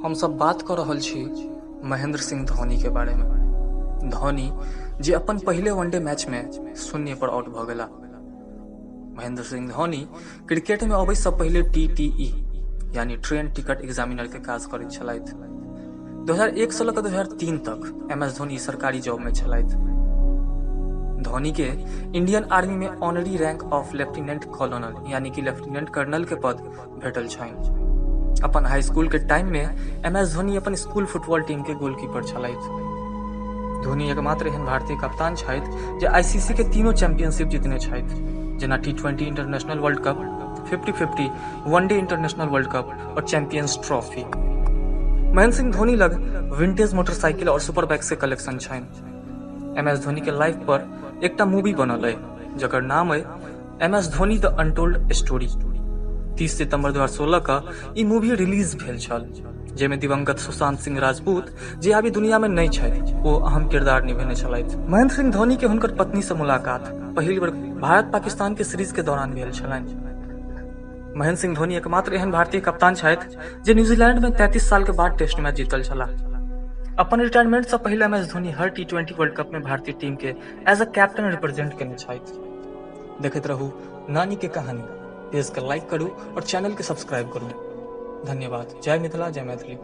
हम सब बात कर रहल छी महेंद्र सिंह धोनी के बारे में। धोनी जे अपन पहले वनडे मैच में 0 पर आउट भ गेला। महेंद्र सिंह धोनी क्रिकेट में अबै से पहले TTE यानी ट्रेन टिकट एग्जामिनर के काज करैत छलथि। 2001 से लऽ 2003 तक MS धोनी सरकारी जॉब में छलथि। धोनी के इंडियन आर्मी में honorary rank of lieutenant colonel यानी कि लेफ्टिनेंट कर्नल के पद भेटल छनि। अपन हाई स्कूल के टाइम में MS धोनी अपन स्कूल फुटबॉल टीम के गोलकीपर छलथि। धोनी एकमात्र एहन भारतीय कप्तान छथि जे ICC के तीनों चैंपियनशिप जीतने छथि, जेना T20 international world cup, 50-50 one day international world cup और चैंपियंस ट्रॉफी। महेंद्र सिंह धोनी लग विंटेज मोटरसाइकिल और सुपर बाइक के कलेक्शन छनि। MS धोनी के लाइफ पर एकटा मूवी बनल है जकर नाम है MS Dhoni the untold story. 30 सितंबर 2016 का ई मूवी रिलीज भेल छल, जेमे दिवंगत सुशांत सिंह राजपूत जे अभी दुनिया में नहीं छथि ओ अहम किरदार निभेने छलथि। महेंद्र सिंह धोनी के हुनकर पत्नी से मुलाकात पहिल बेर भारत पाकिस्तान के सीरीज के दौरान भेल छलनि। महेंद्र सिंह धोनी एकमात्र एहन भारतीय कप्तान छथि जे न्यूजीलैंड में 33 साल के बाद टेस्ट मैच जीतल छलाह। अपन रिटायरमेंट से पहले MS धोनी हर T20 वर्ल्ड कप में भारतीय टीम के एज अ कैप्टन रिप्रेजेंट केने छथि। देखैत रहू नानी के कहानी। पेज के लाइक करू और चैनल के सब्सक्राइब करू। धन्यवाद। जय मिथिला, जय मैथिली।